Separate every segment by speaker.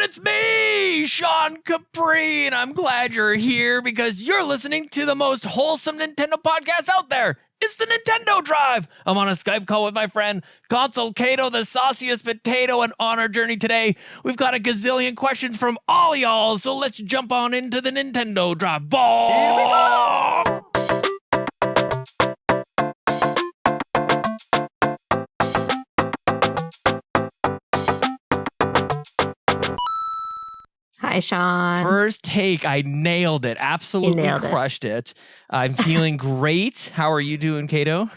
Speaker 1: everyone, it's me, Sean Capri, and I'm glad you're here because you're listening to the most wholesome Nintendo podcast out there. It's the Nintendo Drive. I'm on a Skype call with my friend Console Caito, the sauciest potato, and on our journey today, we've got a gazillion questions from all y'all, so let's jump on into the Nintendo Drive. Ball!
Speaker 2: Hi, Sean.
Speaker 1: First take, I nailed it. Absolutely crushed it. I'm feeling great. How are you doing, Caito?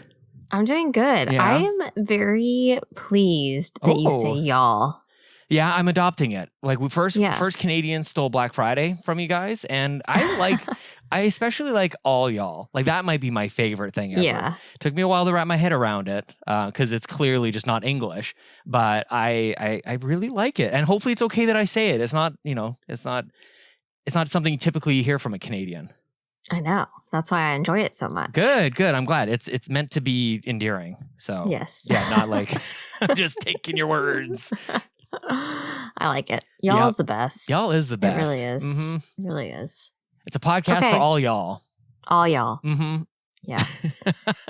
Speaker 2: I'm doing good.
Speaker 1: Yeah.
Speaker 2: I am very pleased that you say y'all.
Speaker 1: Yeah, I'm adopting it. Like we first Canadians stole Black Friday from you guys, and I especially like all y'all. Like that might be my favorite thing ever.
Speaker 2: Yeah.
Speaker 1: Took me a while to wrap my head around it because it's clearly just not English, but I really like it, and hopefully it's okay that I say it. It's not it's not something typically you hear from a Canadian.
Speaker 2: I know. That's why I enjoy it so much.
Speaker 1: Good. I'm glad. It's meant to be endearing. So
Speaker 2: yes.
Speaker 1: Yeah, not like I'm just taking your words.
Speaker 2: I like it. Y'all is the best.
Speaker 1: Y'all is the best.
Speaker 2: It really is.
Speaker 1: Mm-hmm.
Speaker 2: It really is.
Speaker 1: It's a podcast for all y'all.
Speaker 2: All y'all.
Speaker 1: Mm-hmm.
Speaker 2: Yeah.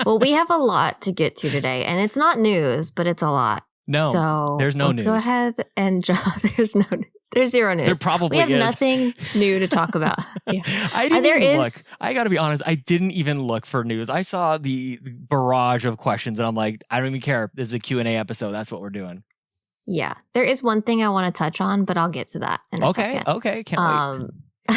Speaker 2: Well, we have a lot to get to today, and it's not news, but it's a lot.
Speaker 1: No,
Speaker 2: so
Speaker 1: there's no news.
Speaker 2: Let's go ahead and there's zero news.
Speaker 1: There probably is.
Speaker 2: We have nothing new to talk about. Yeah.
Speaker 1: I didn't even look. I got to be honest. I didn't even look for news. I saw the barrage of questions, and I'm like, I don't even care. This is a Q&A episode. That's what we're doing.
Speaker 2: Yeah. There is one thing I want to touch on, but I'll get to that in a second.
Speaker 1: Okay. Can't wait.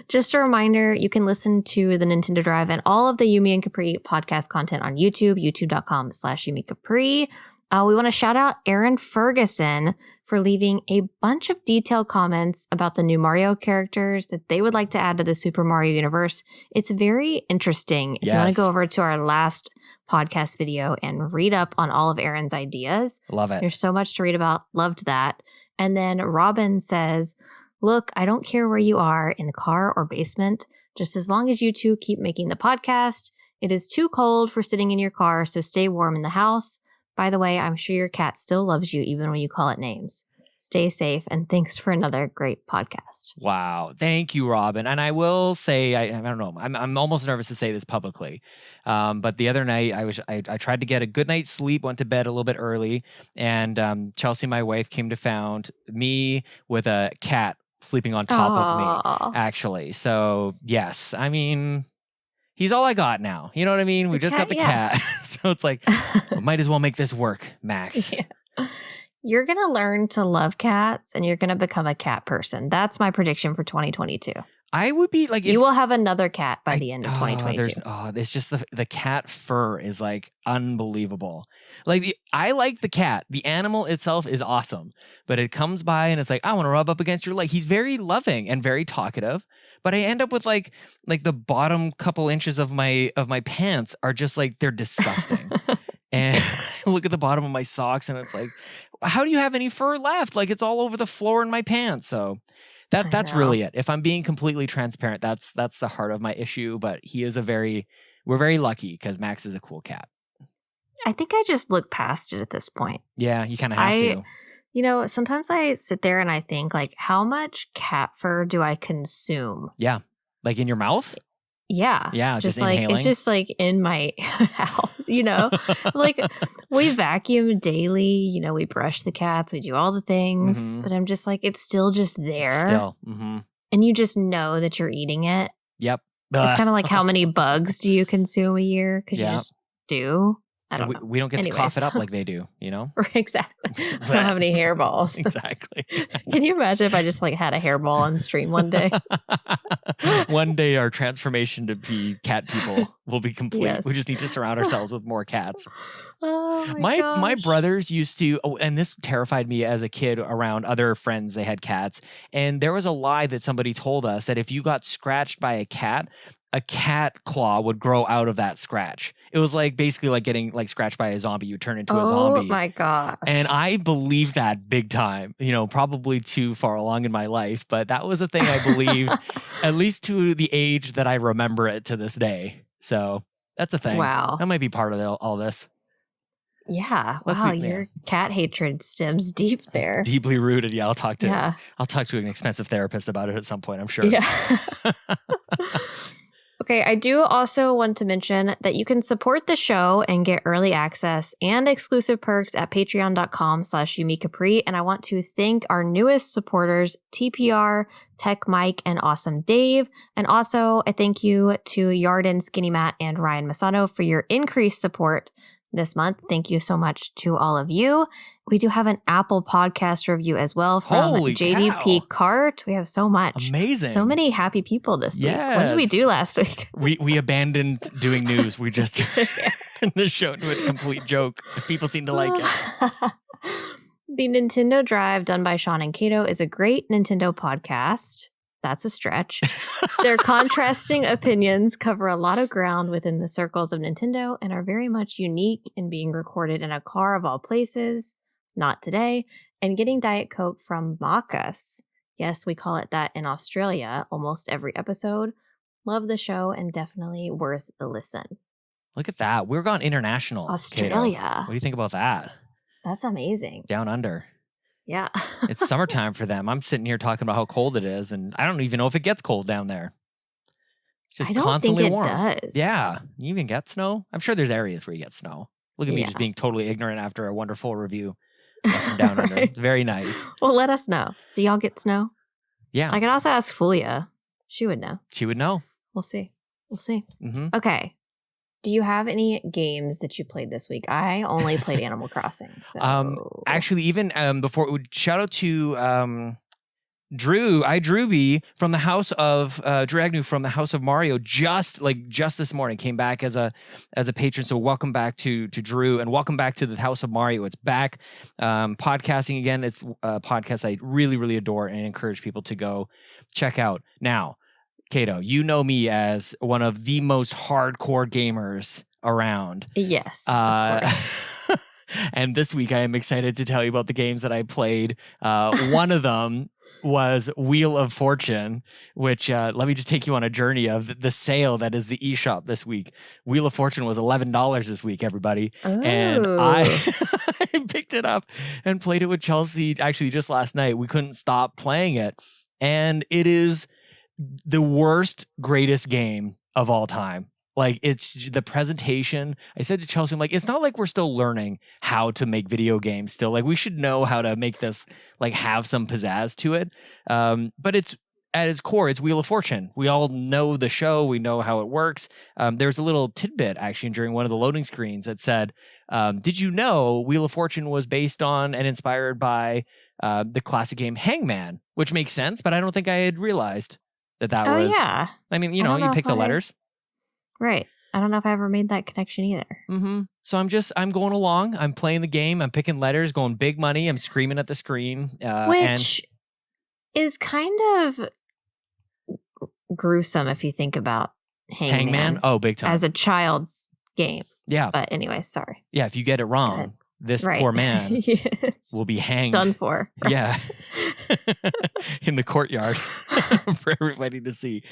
Speaker 2: Just a reminder, you can listen to the Nintendo Drive and all of the Yumi and Capri podcast content on YouTube, youtube.com/Yumi Capri. We want to shout out Aaron Ferguson for leaving a bunch of detailed comments about the new Mario characters that they would like to add to the Super Mario universe. It's very interesting. If you want to go over to our last podcast video and read up on all of Aaron's ideas.
Speaker 1: Love it.
Speaker 2: There's so much to read about. Loved that. And then Robbin says, look, I don't care where you are, in the car or basement, just as long as you two keep making the podcast. It is too cold for sitting in your car, so stay warm in the house. By the way, I'm sure your cat still loves you even when you call it names. Stay safe, and thanks for another great podcast.
Speaker 1: Wow. Thank you, Robbin. And I will say, I don't know, I'm almost nervous to say this publicly. But the other night, I tried to get a good night's sleep, went to bed a little bit early, and Chelsea, my wife, came to found me with a cat sleeping on top of me, actually. So, yes, I mean, he's all I got now. You know what I mean? We just got the cat. So it's like, might as well make this work, Max.
Speaker 2: Yeah. You're going to learn to love cats, and you're going to become a cat person. That's my prediction for 2022.
Speaker 1: I would be like...
Speaker 2: You will have another cat by the end of 2022.
Speaker 1: It's just the cat fur is like unbelievable. Like I like the cat. The animal itself is awesome. But it comes by and it's like, I want to rub up against your leg. He's very loving and very talkative. But I end up with like the bottom couple inches of my pants are just like, they're disgusting. And I look at the bottom of my socks and it's like, how do you have any fur left? Like it's all over the floor in my pants. So that's really it. If I'm being completely transparent, that's the heart of my issue. But we're very lucky because Max is a cool cat.
Speaker 2: I think I just look past it at this point.
Speaker 1: Yeah, you kind of have to.
Speaker 2: You know, sometimes I sit there and I think like, how much cat fur do I consume?
Speaker 1: Yeah. Like in your mouth?
Speaker 2: Yeah.
Speaker 1: Yeah. Just
Speaker 2: like
Speaker 1: inhaling.
Speaker 2: It's just like in my house, you know, like we vacuum daily, you know, we brush the cats, we do all the things, but I'm just like, it's still just there.
Speaker 1: Mm-hmm.
Speaker 2: And you just know that you're eating it.
Speaker 1: Yep.
Speaker 2: It's kind of like, how many bugs do you consume a year? Because you just do. I don't know.
Speaker 1: We don't get to cough it up like they do, you know?
Speaker 2: Exactly. I don't have any hairballs.
Speaker 1: Exactly.
Speaker 2: Can you imagine if I just like had a hairball on stream one day?
Speaker 1: One day our transformation to be cat people will be complete.
Speaker 2: Yes.
Speaker 1: We just need to surround ourselves with more cats.
Speaker 2: Oh
Speaker 1: my brothers used to, and this terrified me as a kid around other friends, they had cats. And there was a lie that somebody told us that if you got scratched by a cat claw would grow out of that scratch. It was like basically like getting like scratched by a zombie. You turn into a zombie.
Speaker 2: Oh my gosh.
Speaker 1: And I believed that big time, you know, probably too far along in my life. But that was a thing I believed, at least to the age that I remember it to this day. So that's a thing.
Speaker 2: Wow.
Speaker 1: That might be part of all this.
Speaker 2: Yeah.
Speaker 1: Let's
Speaker 2: Wow,
Speaker 1: be- yeah.
Speaker 2: your cat hatred stems deep there.
Speaker 1: It's deeply rooted. Yeah, I'll talk to
Speaker 2: Yeah.
Speaker 1: an expensive therapist about it at some point, I'm sure.
Speaker 2: Yeah. Okay, I do also want to mention that you can support the show and get early access and exclusive perks at patreon.com/YumiCapri. And I want to thank our newest supporters, TPR, TechMike, and AwesomeDave. And also a thank you to Yarden, Skinny Matt, and Ryan Maisano for your increased support this month. Thank you so much to all of you. We do have an Apple podcast review as well from
Speaker 1: Holy
Speaker 2: JDP
Speaker 1: cow.
Speaker 2: Cart. We have so much.
Speaker 1: Amazing.
Speaker 2: So many happy people this week. What did we
Speaker 1: Yes.
Speaker 2: do last week?
Speaker 1: We abandoned doing news. We just turned the show into a complete joke. People seem to like it.
Speaker 2: The Nintendo Drive done by Sean and Caito is a great Nintendo podcast. That's a stretch. Their contrasting opinions cover a lot of ground within the circles of Nintendo and are very much unique in being recorded in a car of all places, not today, and getting Diet Coke from Macus. Yes, we call it that in Australia almost every episode. Love the show and definitely worth the listen.
Speaker 1: Look at that. We're gone international. Caito.
Speaker 2: Australia.
Speaker 1: What do you think about that?
Speaker 2: That's amazing.
Speaker 1: Down under.
Speaker 2: Yeah.
Speaker 1: It's summertime for them. I'm sitting here talking about how cold it is, and I don't even know if it gets cold down there. It's just
Speaker 2: I don't
Speaker 1: constantly
Speaker 2: think it
Speaker 1: warm.
Speaker 2: does.
Speaker 1: Yeah. You even get snow? I'm sure there's areas where you get snow. Look at me
Speaker 2: Yeah.
Speaker 1: just being totally ignorant after a wonderful review from Down Under. It's very nice.
Speaker 2: Well, let us know. Do y'all get snow?
Speaker 1: Yeah.
Speaker 2: I could also ask Fulia. She would know.
Speaker 1: She would know.
Speaker 2: We'll see. We'll see.
Speaker 1: Hmm.
Speaker 2: Okay. Do you have any games that you played this week? I only played Animal Crossing. So.
Speaker 1: Actually, even before, shout out to Drew from the house of Drew Agnew from the House of Mario. Just this morning, came back as a patron. So welcome back to Drew, and welcome back to the House of Mario. It's back podcasting again. It's a podcast I really, really adore and encourage people to go check out. Now, Caito, you know me as one of the most hardcore gamers around.
Speaker 2: Yes. Of course.
Speaker 1: And this week I am excited to tell you about the games that I played. One of them was Wheel of Fortune, which let me just take you on a journey of the sale that is the eShop this week. Wheel of Fortune was $11 this week, everybody.
Speaker 2: Oh.
Speaker 1: And I picked it up and played it with Chelsea actually just last night. We couldn't stop playing it. And it is the worst, greatest game of all time. Like, it's the presentation. I said to Chelsea, I'm like, it's not like we're still learning how to make video games still. Like, we should know how to make this, like, have some pizzazz to it. But it's, at its core, it's Wheel of Fortune. We all know the show. We know how it works. There's a little tidbit, actually, during one of the loading screens that said, did you know Wheel of Fortune was based on and inspired by the classic game Hangman? Which makes sense, but I don't think I had realized that was.
Speaker 2: Yeah.
Speaker 1: I mean, you
Speaker 2: I
Speaker 1: know,
Speaker 2: don't
Speaker 1: you
Speaker 2: know
Speaker 1: pick
Speaker 2: if
Speaker 1: the letters.
Speaker 2: Right. I don't know if I ever made that connection either.
Speaker 1: Mm-hmm. So I'm going along. I'm playing the game. I'm picking letters, going big money. I'm screaming at the screen.
Speaker 2: Which is kind of gruesome if you think about Hangman.
Speaker 1: Oh, big time.
Speaker 2: As a child's game.
Speaker 1: Yeah.
Speaker 2: But anyway, sorry.
Speaker 1: Yeah. If you get it wrong, this poor man
Speaker 2: Yes.
Speaker 1: will be hanged.
Speaker 2: Done for. Right.
Speaker 1: Yeah. In the courtyard for everybody to see.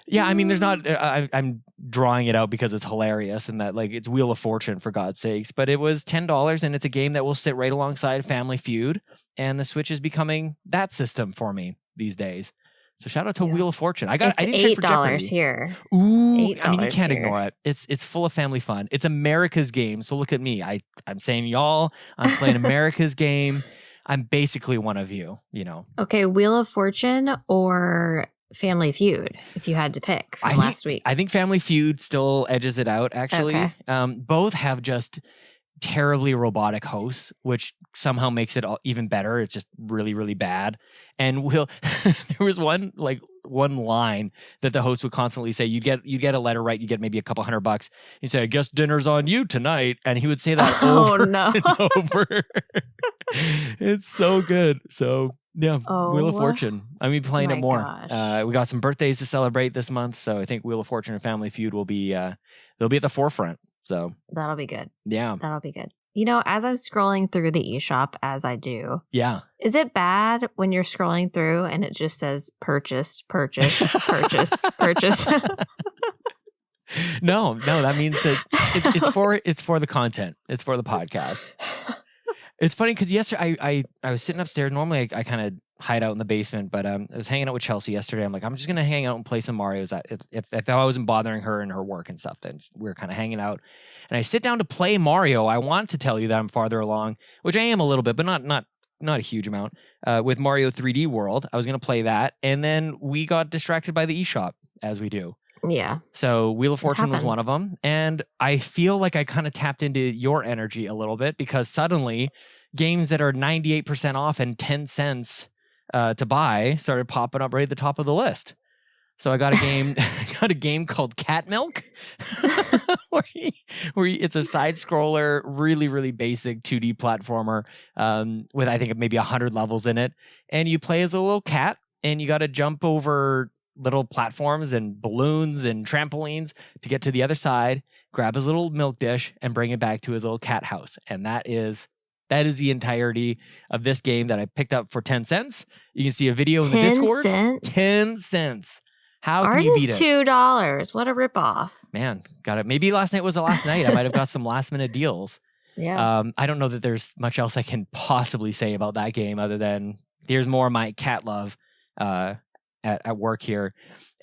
Speaker 1: Yeah, I mean, there's not. I'm drawing it out because it's hilarious and that, like, it's Wheel of Fortune, for God's sakes. But it was $10, and it's a game that will sit right alongside Family Feud. And the Switch is becoming that system for me these days. So shout out to Wheel of Fortune. I didn't check for Jeopardy.
Speaker 2: $8 here.
Speaker 1: Ooh,
Speaker 2: It's
Speaker 1: I mean, you can't
Speaker 2: here.
Speaker 1: ignore it. It's full of family fun. It's America's game. So look at me. I'm saying y'all. I'm playing America's game. I'm basically one of you. You know.
Speaker 2: Okay, Wheel of Fortune or Family Feud, if you had to pick from last week.
Speaker 1: I think Family Feud still edges it out, actually.
Speaker 2: Okay.
Speaker 1: Both have just terribly robotic hosts, which somehow makes it even better. It's just really, really bad. And there was one line that the host would constantly say, you get a letter right, you get maybe a couple $100. He'd say, I guess dinner's on you tonight. And he would say that over and over. It's so good. So yeah, Wheel of Fortune. I mean, playing it more. We got some birthdays to celebrate this month, so I think Wheel of Fortune and Family Feud will be they'll be at the forefront. So
Speaker 2: that'll be good.
Speaker 1: Yeah,
Speaker 2: that'll be good. You know, as I'm scrolling through the eShop, as I do, is it bad when you're scrolling through and it just says purchased, purchase, purchase, purchase?
Speaker 1: No, that means that it's for the content. It's for the podcast. It's funny because yesterday I was sitting upstairs. Normally I kind of hide out in the basement, but I was hanging out with Chelsea yesterday. I'm like, I'm just gonna hang out and play some Mario's. If I wasn't bothering her and her work and stuff, then we were kind of hanging out. And I sit down to play Mario. I want to tell you that I'm farther along, which I am a little bit, but not a huge amount. With Mario 3D World, I was gonna play that, and then we got distracted by the eShop, as we do.
Speaker 2: Yeah.
Speaker 1: So Wheel of Fortune was one of them. And I feel like I kind of tapped into your energy a little bit because suddenly games that are 98% off and 10 cents to buy started popping up right at the top of the list. So I got a game called Cat Milk where it's a side scroller, really, really basic 2D platformer with I think maybe 100 levels in it. And you play as a little cat and you got to jump over little platforms and balloons and trampolines to get to the other side, grab his little milk dish and bring it back to his little cat house. And that is the entirety of this game that I picked up for 10 cents. You can see a video in the Discord. 10 cents. How can you beat it?
Speaker 2: Ours is $2. What a ripoff.
Speaker 1: Man, got it. Maybe last night was the last night. I might have got some last minute deals.
Speaker 2: Yeah.
Speaker 1: I don't know that there's much else I can possibly say about that game other than there's more of my cat love at work here.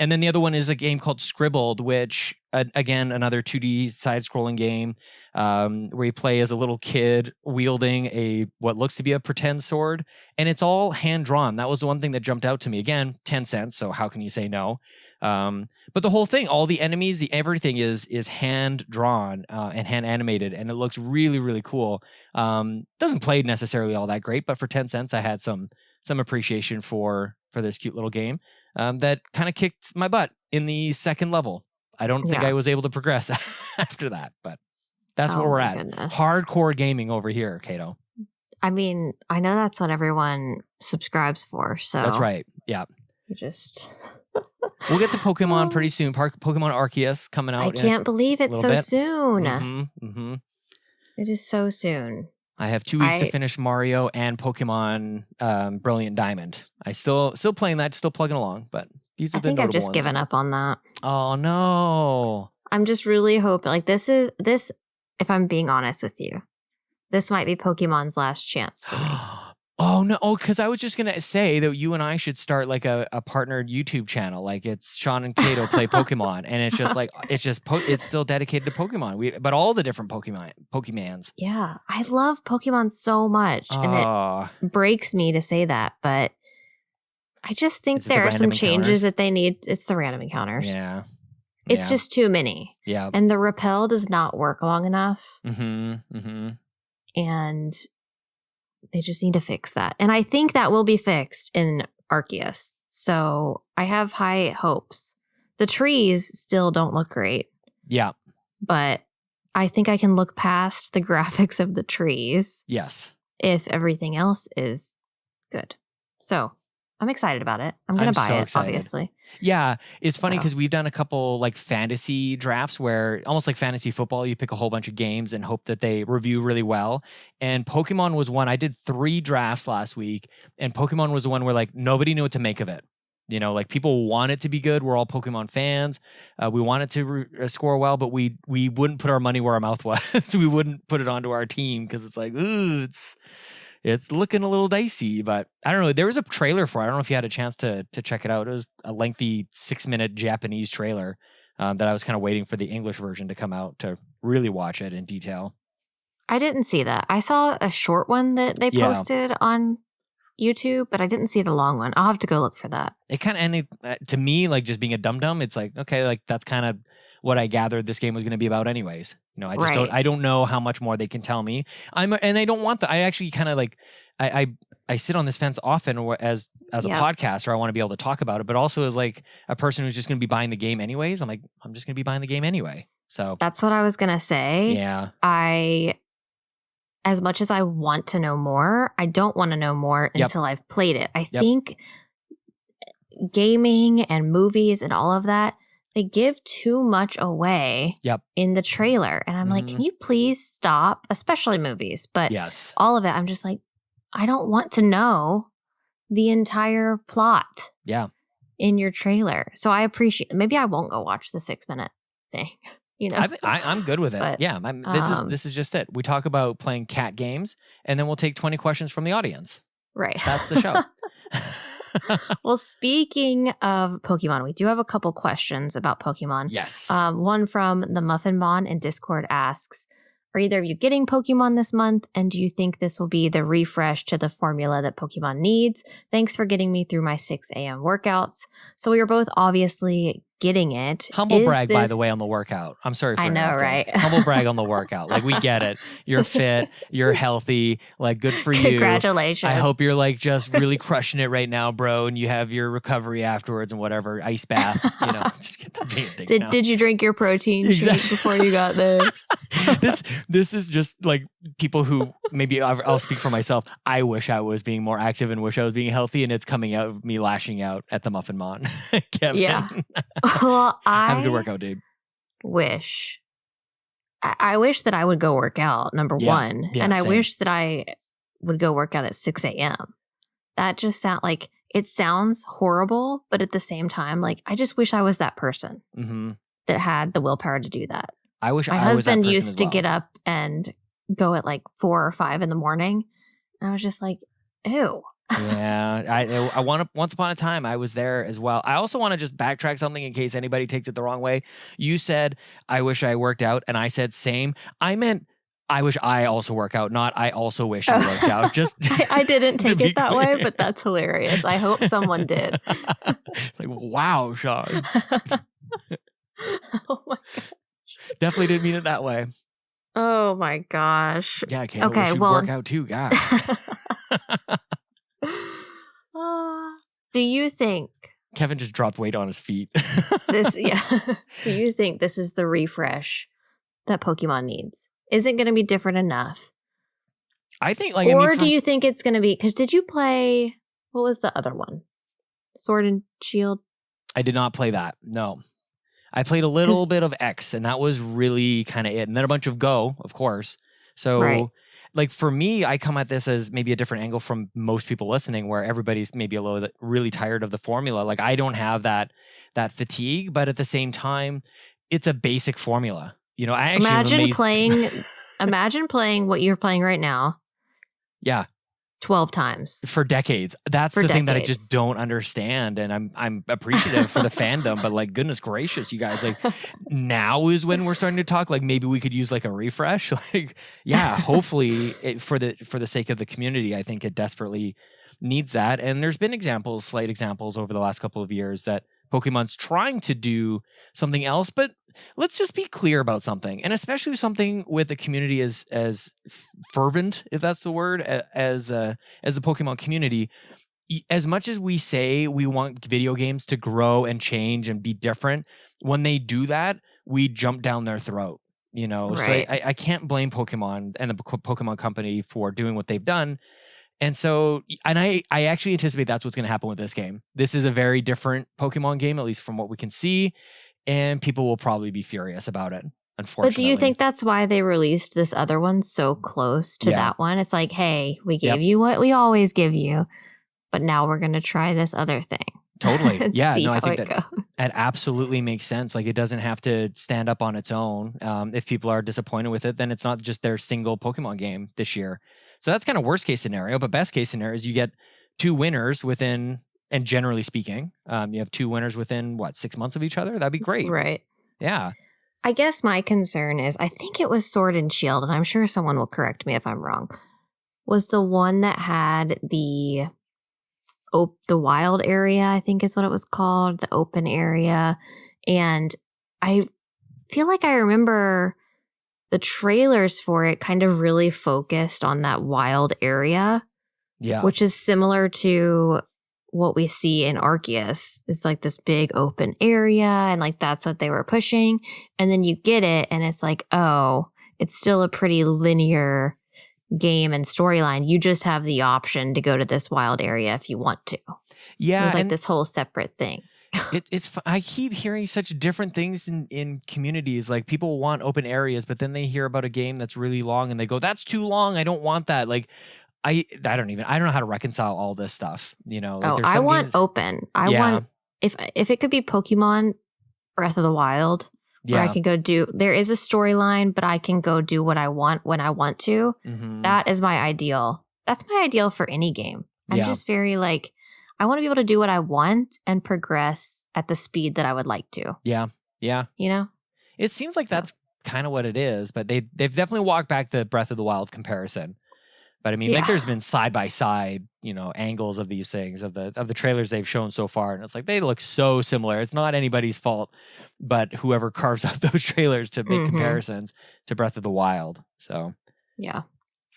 Speaker 1: And then the other one is a game called Scribbled, which again, another 2D side-scrolling game where you play as a little kid wielding what looks to be a pretend sword. And it's all hand-drawn. That was the one thing that jumped out to me. Again, 10 cents, so how can you say no? But the whole thing, all the enemies, everything is hand-drawn and hand-animated, and it looks really, really cool. Doesn't play necessarily all that great, but for 10 cents, I had some appreciation for this cute little game that kind of kicked my butt in the second level. I don't think I was able to progress after that, but that's where we're at.
Speaker 2: Goodness.
Speaker 1: Hardcore gaming over here, Caito.
Speaker 2: I mean, I know that's what everyone subscribes for, so.
Speaker 1: That's right. Yeah.
Speaker 2: You just.
Speaker 1: We'll get to Pokemon pretty soon. Pokemon Arceus coming out.
Speaker 2: I can't believe it's so soon.
Speaker 1: Mm-hmm.
Speaker 2: It is so soon.
Speaker 1: I have 2 weeks to finish Mario and Pokemon Brilliant Diamond. I still playing that, still plugging along, but these are the notable ones. I think I've just
Speaker 2: given up on that.
Speaker 1: Oh no.
Speaker 2: I'm just really hoping, like this, if I'm being honest with you, this might be Pokemon's last chance for me.
Speaker 1: Oh no! Oh, because I was just gonna say that you and I should start like a partnered YouTube channel. Like it's Sean and Caito play Pokemon, and it's just like it's still dedicated to Pokemon. But all the different Pokemans.
Speaker 2: Yeah, I love Pokemon so much, and it breaks me to say that, but I just think there are some changes that they need. It's the random encounters.
Speaker 1: Yeah,
Speaker 2: it's just too many.
Speaker 1: Yeah,
Speaker 2: and the repel does not work long enough. And they just need to fix that. And I think that will be fixed in Arceus. So I have high hopes. The trees still don't look great.
Speaker 1: Yeah.
Speaker 2: But I think I can look past the graphics of the trees.
Speaker 1: Yes.
Speaker 2: If everything else is good. So I'm excited about it. I'm going to buy it, obviously.
Speaker 1: Yeah. It's funny because we've done a couple like fantasy drafts where almost like fantasy football, you pick a whole bunch of games and hope that they review really well. And Pokemon was one. I did 3 drafts last week, and Pokemon was the one where like nobody knew what to make of it. You know, like people want it to be good. We're all Pokemon fans. We want it to score well, but we wouldn't put our money where our mouth was. So we wouldn't put it onto our team because it's like, ooh, it's looking a little dicey, but I don't know. There was a trailer for it. I don't know if you had a chance to check it out. It was a lengthy 6-minute Japanese trailer that I was kind of waiting for the English version to come out to really watch it in detail.
Speaker 2: I didn't see that. I saw a short one that they posted on YouTube, but I didn't see the long one. I'll have to go look for that. It
Speaker 1: kind of ended, to me, like just being a dum-dum. It's like, okay, like that's kind of what I gathered this game was going to be about anyways. You know, I don't know how much more they can tell me. And I don't want that. I actually kind of like, I sit on this fence often as a podcaster. I want to be able to talk about it, but also as like a person who's just going to be buying the game anyways. I'm like, I'm just going to be buying the game anyway. So
Speaker 2: that's what I was going to say.
Speaker 1: Yeah.
Speaker 2: As much as I want to know more, I don't want to know more until I've played it. I think gaming and movies and all of that, they give too much away in the trailer. And I'm like, can you please stop? Especially movies. But all of it, I'm just like, I don't want to know the entire plot in your trailer. So I appreciate, maybe I won't go watch the 6-minute thing. You know,
Speaker 1: I'm good with it.
Speaker 2: But,
Speaker 1: yeah, this is just it. We talk about playing cat games, and then we'll take 20 questions from the audience.
Speaker 2: Right.
Speaker 1: That's the show.
Speaker 2: Well, speaking of Pokemon, we do have a couple questions about Pokemon.
Speaker 1: Yes.
Speaker 2: One from the Muffin Mon in Discord asks, are either of you getting Pokemon this month? And do you think this will be the refresh to the formula that Pokemon needs? Thanks for getting me through my 6 a.m. workouts. So we are both obviously getting it.
Speaker 1: Humble brag, by the way, on the workout. I'm sorry for
Speaker 2: I know,
Speaker 1: interrupting.
Speaker 2: right?
Speaker 1: Humble brag on the workout. Like, we get it. You're fit. You're healthy. Like, good for you.
Speaker 2: Congratulations.
Speaker 1: I hope you're like just really crushing it right now, bro. And you have your recovery afterwards and whatever, ice bath. You know, just get the thing.
Speaker 2: Did you drink your protein shake before you got there?
Speaker 1: This is just like people who maybe I'll speak for myself. I wish I was being more active and wish I was being healthy, and it's coming out of me lashing out at the Muffin Mon. Kevin.
Speaker 2: Yeah. Well,
Speaker 1: have a good workout, dude.
Speaker 2: I wish that I would go work out, number one.
Speaker 1: Yeah,
Speaker 2: and I
Speaker 1: same.
Speaker 2: wish that I would go work out at 6 a.m. That just it sounds horrible, but at the same time, like, I just wish I was that person that had the willpower to do that.
Speaker 1: I wish
Speaker 2: my
Speaker 1: I was that
Speaker 2: husband
Speaker 1: person
Speaker 2: used
Speaker 1: as
Speaker 2: to
Speaker 1: well.
Speaker 2: get up and go at like 4 or 5 in the morning. And I was just like, ew.
Speaker 1: Yeah, I want to. Once upon a time, I was there as well. I also want to just backtrack something in case anybody takes it the wrong way. You said, I wish I worked out, and I said same. I meant, I wish I also work out, not I also wish I worked out. Just
Speaker 2: I didn't take it that
Speaker 1: clear.
Speaker 2: way, but that's hilarious. I hope someone did.
Speaker 1: It's like, wow, Sean.
Speaker 2: Oh my gosh.
Speaker 1: Definitely didn't mean it that way.
Speaker 2: Oh my gosh.
Speaker 1: Yeah, Kate, okay, wish you'd work out too, God.
Speaker 2: Do you think
Speaker 1: Kevin just dropped weight on his feet.
Speaker 2: do you think this is the refresh that Pokemon needs? Is it going to be different enough?
Speaker 1: I think,
Speaker 2: do you think it's going to be, because did you play, what was the other one? Sword and Shield?
Speaker 1: I did not play that. No. I played a little bit of X, and that was really kind of it. And then a bunch of Go, of course. So, like, for me, I come at this as maybe a different angle from most people listening, where everybody's maybe really tired of the formula. Like, I don't have that fatigue, but at the same time, it's a basic formula. You know, I actually
Speaker 2: imagine playing what you're playing right now.
Speaker 1: Yeah.
Speaker 2: 12 times
Speaker 1: for decades. That's the thing that I just don't understand, and I'm appreciative for the fandom, but like, goodness gracious, you guys, like, now is when we're starting to talk. Like, maybe we could use like a refresh. Like, yeah, hopefully for the sake of the community, I think it desperately needs that. And there's been slight examples over the last couple of years that Pokemon's trying to do something else, but let's just be clear about something, and especially something with a community as fervent, if that's the word, as the Pokemon community. As much as we say we want video games to grow and change and be different, when they do that, we jump down their throat. You know,
Speaker 2: right.
Speaker 1: So I can't blame Pokemon and the Pokemon company for doing what they've done. And so, and I actually anticipate that's what's going to happen with this game. This is a very different Pokemon game, at least from what we can see, and people will probably be furious about it, unfortunately.
Speaker 2: But do you think that's why they released this other one so close to that one? It's like, hey, we gave you what we always give you, but now we're going to try this other thing.
Speaker 1: Totally. Yeah, no, I think
Speaker 2: that
Speaker 1: it absolutely makes sense. Like, it doesn't have to stand up on its own. If people are disappointed with it, then it's not just their single Pokemon game this year. So that's kind of worst case scenario, but best case scenario is you get 2 winners within, and generally speaking, you have 2 winners within 6 months of each other? That'd be great.
Speaker 2: Right.
Speaker 1: Yeah.
Speaker 2: I guess my concern is, I think it was Sword and Shield, and I'm sure someone will correct me if I'm wrong, was the one that had the wild area, I think is what it was called, the open area. And I feel like I remember the trailers for it kind of really focused on that wild area.
Speaker 1: Yeah.
Speaker 2: Which is similar to what we see in Arceus, is like this big open area, and like that's what they were pushing. And then you get it and it's like, oh, it's still a pretty linear game and storyline. You just have the option to go to this wild area if you want to.
Speaker 1: Yeah.
Speaker 2: It was like this whole separate thing.
Speaker 1: I keep hearing such different things in communities. Like, people want open areas, but then they hear about a game that's really long and they go, that's too long, I don't want that. Like, I don't know how to reconcile all this stuff, you know. Like,
Speaker 2: I want open. I want, if it could be Pokemon Breath of the Wild, Where I can go there is a storyline, but I can go do what I want when I want to.
Speaker 1: Mm-hmm.
Speaker 2: That is my ideal. That's my ideal for any game. I'm just very like, I want to be able to do what I want and progress at the speed that I would like to.
Speaker 1: Yeah. Yeah.
Speaker 2: You know?
Speaker 1: It seems like that's kind of what it is, but they've definitely walked back the Breath of the Wild comparison. But I mean, like there's been side by side, angles of these things of the trailers they've shown so far, and it's like they look so similar. It's not anybody's fault, but whoever carves out those trailers to make comparisons to Breath of the Wild. So
Speaker 2: yeah,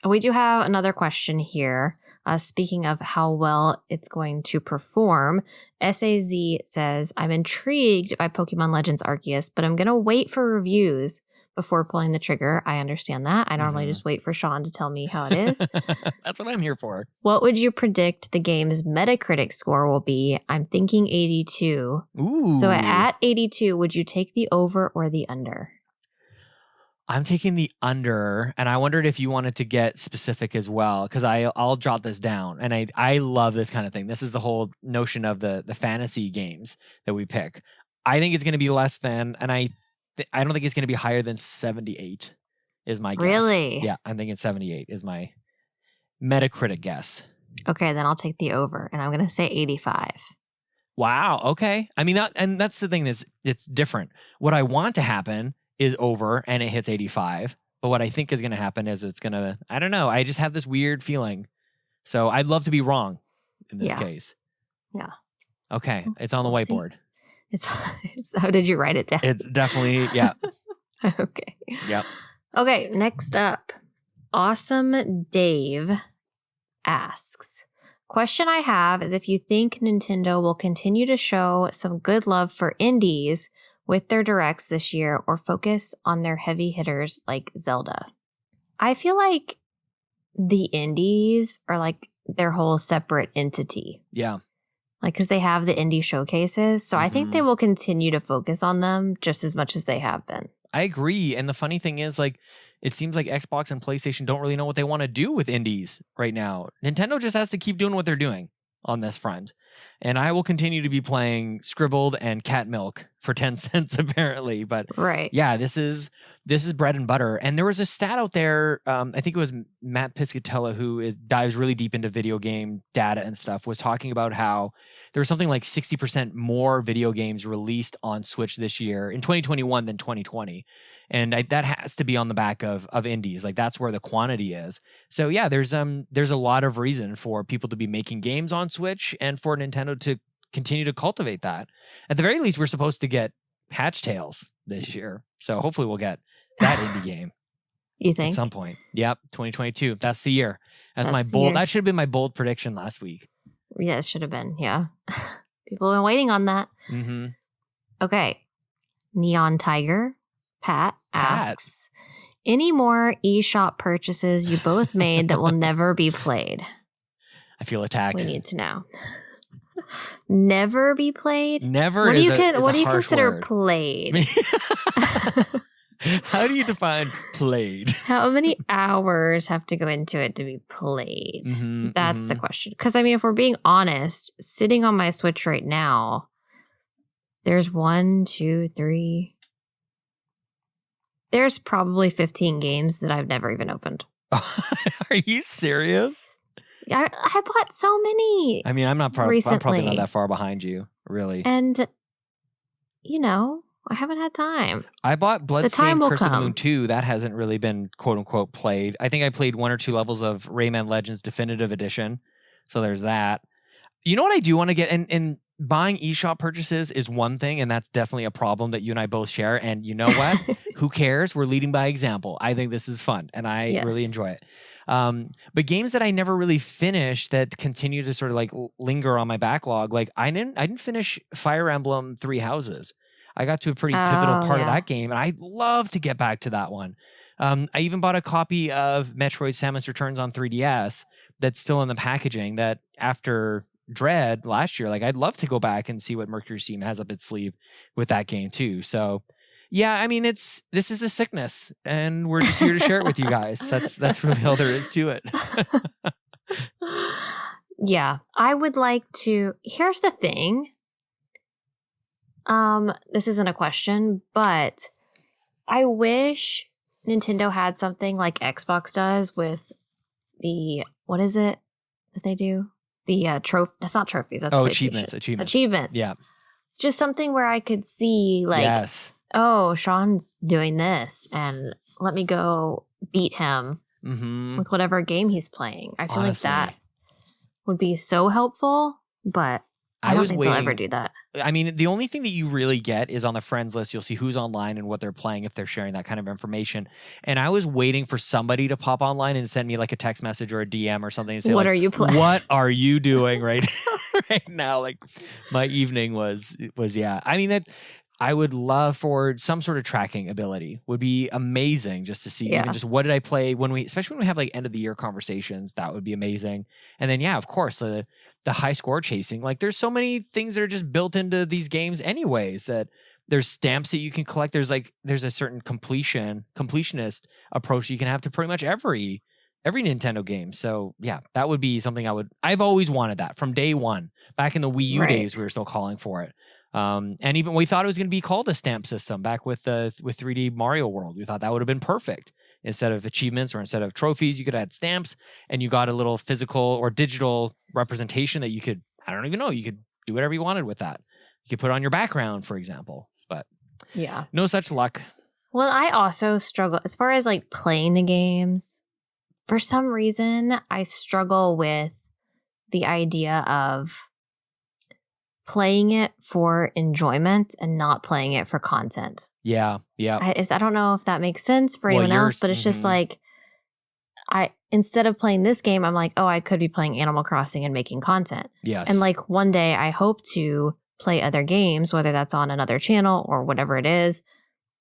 Speaker 2: we do have another question here. Speaking of how well it's going to perform, SAZ says, I'm intrigued by Pokemon Legends Arceus, but I'm going to wait for reviews before pulling the trigger. I understand that. I normally just wait for Sean to tell me how it is.
Speaker 1: That's what I'm here for.
Speaker 2: What would you predict the game's Metacritic score will be? I'm thinking 82.
Speaker 1: Ooh.
Speaker 2: So at 82, would you take the over or the under?
Speaker 1: I'm taking the under, and I wondered if you wanted to get specific as well, because I'll jot this down, and I love this kind of thing. This is the whole notion of the fantasy games that we pick. I think it's going to be less than, and I don't think it's going to be higher than 78 is my guess.
Speaker 2: Really?
Speaker 1: Yeah, I'm thinking 78 is my Metacritic guess.
Speaker 2: Okay, then I'll take the over, and I'm going to say 85.
Speaker 1: Wow, okay. I mean, that's the thing is it's different. What I want to happen is over and it hits 85. But what I think is going to happen is it's going to, I don't know. I just have this weird feeling. So I'd love to be wrong in this case.
Speaker 2: Yeah.
Speaker 1: Okay. It's on the whiteboard.
Speaker 2: It's how did you write it down?
Speaker 1: It's definitely, yeah.
Speaker 2: Okay.
Speaker 1: Yep.
Speaker 2: Okay. Next up, AwesomeDave asks, question I have is if you think Nintendo will continue to show some good love for indies with their directs this year or focus on their heavy hitters like Zelda. I feel like the indies are like their whole separate entity.
Speaker 1: Yeah.
Speaker 2: Like, because they have the indie showcases. So I think they will continue to focus on them just as much as they have been.
Speaker 1: I agree. And the funny thing is, like, it seems like Xbox and PlayStation don't really know what they want to do with indies right now. Nintendo just has to keep doing what they're doing on this front. And I will continue to be playing Scribbled and Cat Milk for 10 cents apparently. But yeah, this is bread and butter. And there was a stat out there, I think it was Matt Piscatella, who dives really deep into video game data and stuff, was talking about how there was something like 60% more video games released on Switch this year in 2021 than 2020. And that has to be on the back of indies. Like, that's where the quantity is. So yeah, there's a lot of reason for people to be making games on Switch and for Nintendo to continue to cultivate that. At the very least, we're supposed to get Hatch Tales this year. So hopefully we'll get that indie game.
Speaker 2: You think?
Speaker 1: At some point. Yep, 2022. That's the year. That's my bold. That should have been my bold prediction last week.
Speaker 2: Yeah, it should have been. Yeah. People have been waiting on that.
Speaker 1: Mm-hmm.
Speaker 2: Okay. Neon Tiger Pat asks, any more eShop purchases you both made that will never be played?
Speaker 1: I feel attacked.
Speaker 2: We need to know. Never be played?
Speaker 1: Never.
Speaker 2: What do you consider
Speaker 1: word.
Speaker 2: Played?
Speaker 1: How do you define played?
Speaker 2: How many hours have to go into it to be played? That's the question. Because, I mean, if we're being honest, sitting on my Switch right now, there's 1, 2, 3. There's probably 15 games that I've never even opened.
Speaker 1: Are you serious?
Speaker 2: I bought so many.
Speaker 1: I mean, I'm probably not that far behind you, really.
Speaker 2: And, I haven't had time.
Speaker 1: I bought Bloodstained Curse of the Moon 2. That hasn't really been, quote unquote, played. I think I played 1 or 2 levels of Rayman Legends Definitive Edition. So there's that. You know what I do want to get? And buying eShop purchases is one thing, and that's definitely a problem that you and I both share. And you know what? Who cares? We're leading by example. I think this is fun, and I really enjoy it. But games that I never really finished that continue to sort of like linger on my backlog, like I didn't finish Fire Emblem 3 Houses. I got to a pretty pivotal part of that game, and I'd love to get back to that one. I even bought a copy of Metroid Samus Returns on 3DS that's still in the packaging that after Dread last year, like I'd love to go back and see what Mercury Steam has up its sleeve with that game too. So yeah, I mean, this is a sickness and we're just here to share it with you guys. That's really all there is to it.
Speaker 2: Yeah, I would like to, here's the thing. This isn't a question, but I wish Nintendo had something like Xbox does with the, what is it that they do? The trophy. That's not trophies. That's
Speaker 1: achievements.
Speaker 2: Achievements.
Speaker 1: Yeah.
Speaker 2: Just something where I could see like,
Speaker 1: yes.
Speaker 2: oh, Sean's doing this and let me go beat him with whatever game he's playing. I feel like that would be so helpful, but I don't think they'll ever do that.
Speaker 1: I mean, the only thing that you really get is on the friends list, you'll see who's online and what they're playing if they're sharing that kind of information. And I was waiting for somebody to pop online and send me like a text message or a DM or something and say,
Speaker 2: what
Speaker 1: like,
Speaker 2: are you playing?
Speaker 1: What are you doing right now? Like my evening was yeah. I mean, that I would love for some sort of tracking ability would be amazing just to see even just what did I play especially when we have like end of the year conversations, that would be amazing. And then, yeah, of course, the high score chasing, like there's so many things that are just built into these games anyways, that there's stamps that you can collect. There's a certain completionist approach you can have to pretty much every Nintendo game. So yeah, that would be something I've always wanted that from day one. Back in the Wii U days, we were still calling for it. And even we thought it was going to be called a stamp system back with 3D Mario World. We thought that would have been perfect. Instead of achievements or instead of trophies, you could add stamps and you got a little physical or digital representation that you could, I don't even know, you could do whatever you wanted with that. You could put it on your background, for example, but
Speaker 2: yeah,
Speaker 1: no such luck.
Speaker 2: Well, I also struggle as far as like playing the games. For some reason, I struggle with the idea of playing it for enjoyment and not playing it for content.
Speaker 1: Yeah, yeah.
Speaker 2: I don't know if that makes sense for anyone else, but it's just like, instead of playing this game, I'm like, oh, I could be playing Animal Crossing and making content.
Speaker 1: Yes.
Speaker 2: And like one day I hope to play other games, whether that's on another channel or whatever it is.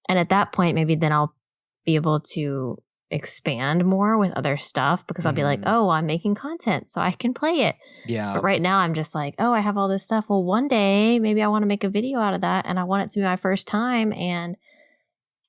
Speaker 2: And at that point, maybe then I'll be able to expand more with other stuff because I'll be like, oh, I'm making content so I can play it.
Speaker 1: Yeah.
Speaker 2: But right now I'm just like, oh, I have all this stuff. Well, one day maybe I want to make a video out of that and I want it to be my first time and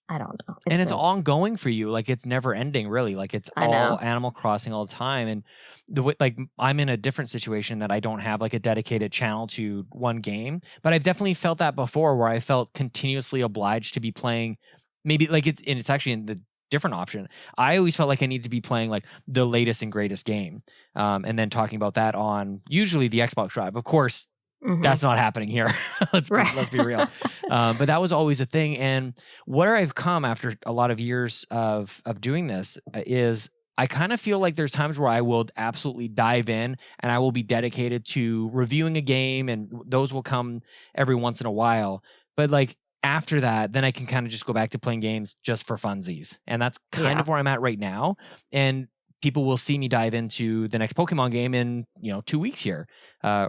Speaker 2: I don't know.
Speaker 1: It's ongoing for you. Like it's never ending really. Like it's all Animal Crossing all the time. And the way, like I'm in a different situation that I don't have like a dedicated channel to one game, but I've definitely felt that before where I felt continuously obliged to be playing maybe like it's actually in the different option. I always felt like I needed to be playing like the latest and greatest game. And then talking about that on usually the Xbox Drive. Of course, that's not happening here. Let's be real. But that was always a thing. And where I've come after a lot of years of doing this is I kind of feel like there's times where I will absolutely dive in and I will be dedicated to reviewing a game and those will come every once in a while. But like after that, then I can kind of just go back to playing games just for funsies. And that's kind of where I'm at right now. And people will see me dive into the next Pokemon game in, 2 weeks here. 2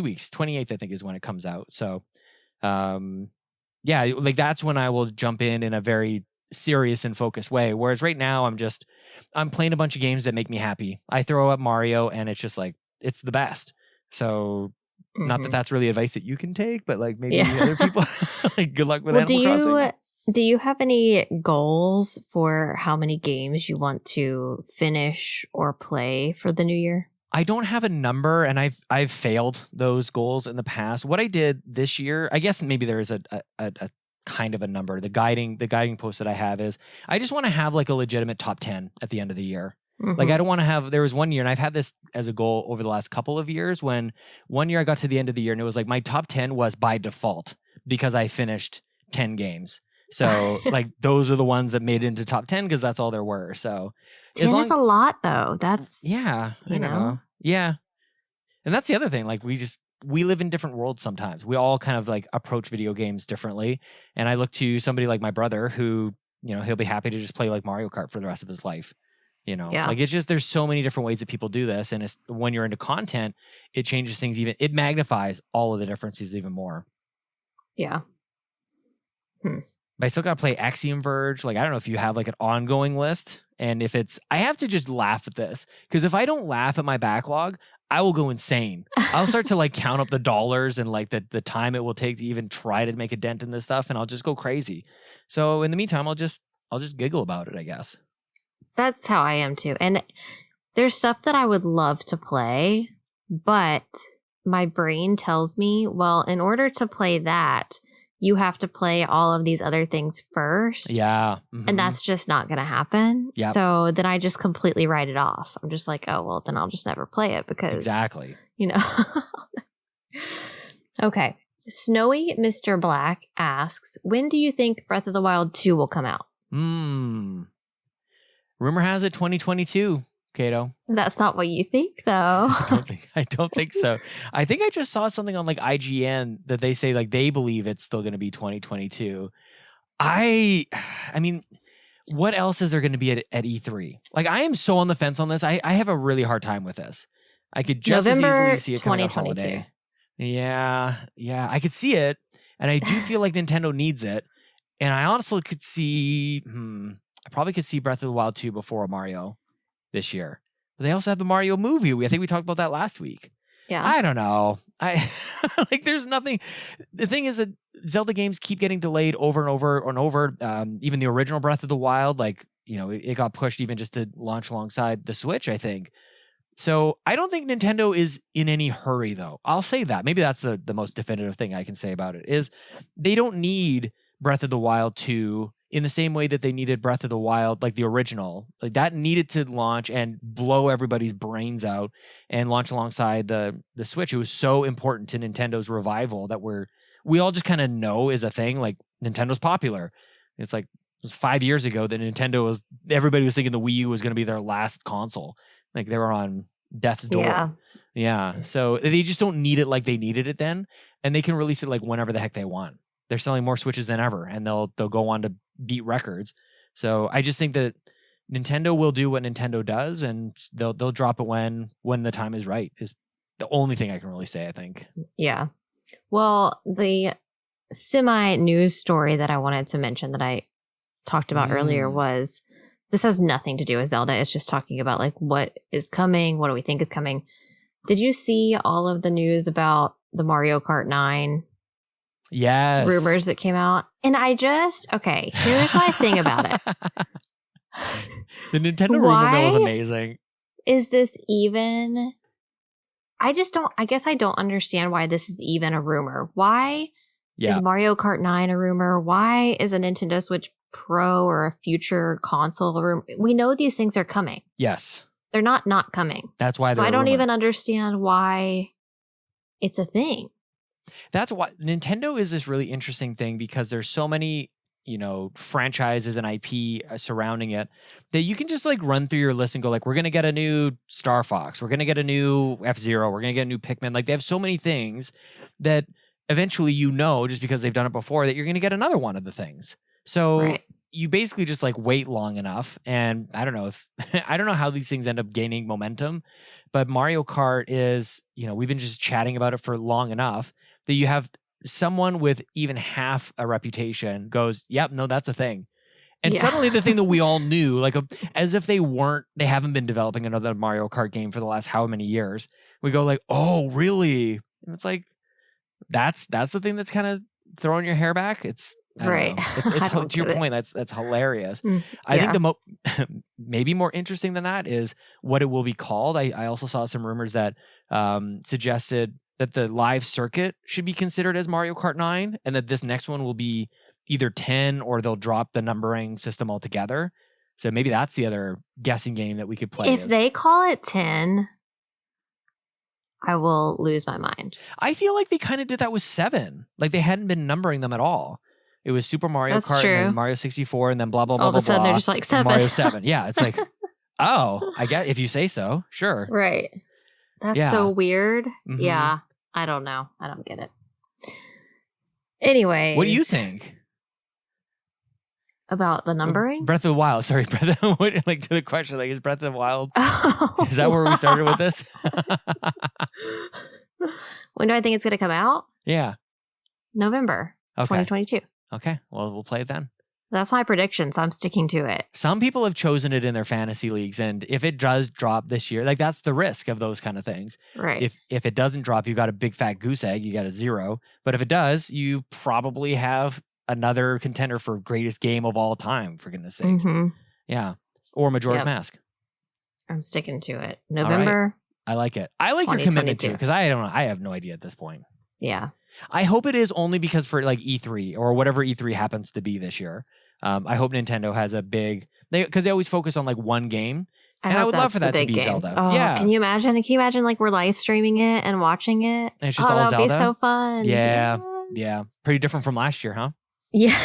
Speaker 1: weeks. 28th, I think, is when it comes out. So, like that's when I will jump in a very serious and focused way. Whereas right now, I'm playing a bunch of games that make me happy. I throw up Mario and it's just like, it's the best. So not that that's really advice that you can take, but like maybe other people, like good luck with Animal Crossing.
Speaker 2: Do you have any goals for how many games you want to finish or play for the new year?
Speaker 1: I don't have a number, and I've failed those goals in the past. What I did this year, I guess maybe there is a kind of a number. The guiding post that I have is I just want to have like a legitimate top 10 at the end of the year. Like I don't want to have, there was one year and I've had this as a goal over the last couple of years when one year I got to the end of the year and it was like my top 10 was by default because I finished 10 games. So like those are the ones that made it into top 10 because that's all there were. So
Speaker 2: 10 is a lot though. That's,
Speaker 1: I know. Yeah. And that's the other thing. Like we live in different worlds sometimes. We all kind of like approach video games differently. And I look to somebody like my brother who, he'll be happy to just play like Mario Kart for the rest of his life. Like it's just, there's so many different ways that people do this. And it's, when you're into content, it changes things it magnifies all of the differences even more.
Speaker 2: Yeah.
Speaker 1: But I still got to play Axiom Verge. Like, I don't know if you have like an ongoing list. And if I have to just laugh at this. Because if I don't laugh at my backlog, I will go insane. I'll start to like count up the dollars and like the time it will take to even try to make a dent in this stuff. And I'll just go crazy. So in the meantime, I'll just giggle about it, I guess.
Speaker 2: That's how I am too. And there's stuff that I would love to play, but my brain tells me, well, in order to play that, you have to play all of these other things first.
Speaker 1: Yeah. Mm-hmm.
Speaker 2: And that's just not going to happen.
Speaker 1: Yep.
Speaker 2: So then I just completely write it off. I'm just like, oh, well, then I'll just never play it because,
Speaker 1: Exactly.
Speaker 2: you know. Okay. Snowy Mr. Black asks, when do you think Breath of the Wild 2 will come out?
Speaker 1: Rumor has it 2022, Caito.
Speaker 2: That's not what you think, though.
Speaker 1: I don't think so. I think I just saw something on like IGN that they say like they believe it's still going to be 2022. I mean, what else is there going to be at E3? Like, I am so on the fence on this. I have a really hard time with this. I could just
Speaker 2: November
Speaker 1: as easily see it coming at
Speaker 2: 2022.
Speaker 1: holiday. Yeah, I could see it, and I do feel like Nintendo needs it. And I honestly could see, I probably could see Breath of the Wild 2 before Mario this year. But they also have the Mario movie. I think we talked about that last week.
Speaker 2: Yeah.
Speaker 1: I don't know. I like. There's nothing. The thing is that Zelda games keep getting delayed over and over and over. Even the original Breath of the Wild, like, you know, it got pushed even just to launch alongside the Switch, I think. So I don't think Nintendo is in any hurry, though. I'll say that. Maybe that's the most definitive thing I can say about it is they don't need Breath of the Wild 2 in the same way that they needed Breath of the Wild, like the original. Like that needed to launch and blow everybody's brains out and launch alongside the Switch. It was so important to Nintendo's revival that we all just kind of know is a thing. Like, Nintendo's popular. It's like, it was 5 years ago that everybody was thinking the Wii U was going to be their last console. Like, they were on death's door. Yeah. So they just don't need it like they needed it then. And they can release it like whenever the heck they want. They're selling more Switches than ever, and they'll go on to beat records. So I just think that Nintendo will do what Nintendo does, and they'll drop it when the time is right, is the only thing I can really say, I think.
Speaker 2: Yeah. Well, the semi-news story that I wanted to mention that I talked about earlier was, this has nothing to do with Zelda. It's just talking about like what is coming, what do we think is coming. Did you see all of the news about the Mario Kart 9 rumors that came out? And okay, here's my thing about it.
Speaker 1: The Nintendo rumor mill is amazing.
Speaker 2: Is this even... I guess I don't understand why this is even a rumor. Why is Mario Kart 9 a rumor? Why is a Nintendo Switch Pro or a future console a rumor? We know these things are coming.
Speaker 1: Yes.
Speaker 2: They're not coming.
Speaker 1: That's why.
Speaker 2: So I don't even understand why it's a thing.
Speaker 1: That's why Nintendo is this really interesting thing, because there's so many, you know, franchises and IP surrounding it that you can just like run through your list and go like, we're going to get a new Star Fox. We're going to get a new F-Zero. We're going to get a new Pikmin. Like, they have so many things that eventually, you know, just because they've done it before, that you're going to get another one of the things. So you basically just like wait long enough. And I don't know how these things end up gaining momentum, but Mario Kart is, you know, we've been just chatting about it for long enough that you have someone with even half a reputation goes, yep, no, that's a thing. And suddenly the thing that we all knew, like as if they haven't been developing another Mario Kart game for the last how many years, we go like, oh, really? And it's like, that's the thing that's kind of throwing your hair back. It's
Speaker 2: right.
Speaker 1: It's to your point. That's hilarious. I think the maybe more interesting than that is what it will be called. I also saw some rumors that suggested that the live circuit should be considered as Mario Kart 9, and that this next one will be either 10 or they'll drop the numbering system altogether. So maybe that's the other guessing game that we could play.
Speaker 2: If they call it 10, I will lose my mind.
Speaker 1: I feel like they kind of did that with 7. Like, they hadn't been numbering them at all. It was Super Mario Kart and then Mario 64 and then blah, blah, blah,
Speaker 2: all of a sudden, they're just like 7.
Speaker 1: Mario 7. Yeah, it's like, oh, I get, if you say so, sure.
Speaker 2: Right. That's so weird. Mm-hmm. Yeah. I don't know. I don't get it. Anyways.
Speaker 1: What do you think?
Speaker 2: About the numbering?
Speaker 1: Breath of the Wild. Sorry, like to the question, like, is Breath of the Wild? Is that where we started with this?
Speaker 2: When do I think it's going to come out?
Speaker 1: Yeah.
Speaker 2: November 2022.
Speaker 1: Okay. Well, we'll play it then.
Speaker 2: That's my prediction, so I'm sticking to it.
Speaker 1: Some people have chosen it in their fantasy leagues, and if it does drop this year, like, that's the risk of those kind of things.
Speaker 2: Right.
Speaker 1: If it doesn't drop, you got a big fat goose egg, you got a 0. But if it does, you probably have another contender for greatest game of all time, for goodness sakes. Mm-hmm. Yeah. Or Majora's Mask.
Speaker 2: I'm sticking to it. November.
Speaker 1: Right. I like it. I like your commitment too, because I have no idea at this point.
Speaker 2: Yeah.
Speaker 1: I hope it is only because for like E3 or whatever E3 happens to be this year. I hope Nintendo has a big, because they always focus on like one game. And I would love for that to be
Speaker 2: game.
Speaker 1: Zelda.
Speaker 2: Oh,
Speaker 1: yeah.
Speaker 2: Can you imagine? Can you imagine like we're live streaming it and watching it?
Speaker 1: And it's just all
Speaker 2: that'd
Speaker 1: Zelda.
Speaker 2: Be so fun.
Speaker 1: Yeah.
Speaker 2: Yes.
Speaker 1: Yeah. Pretty different from last year, huh?
Speaker 2: Yeah.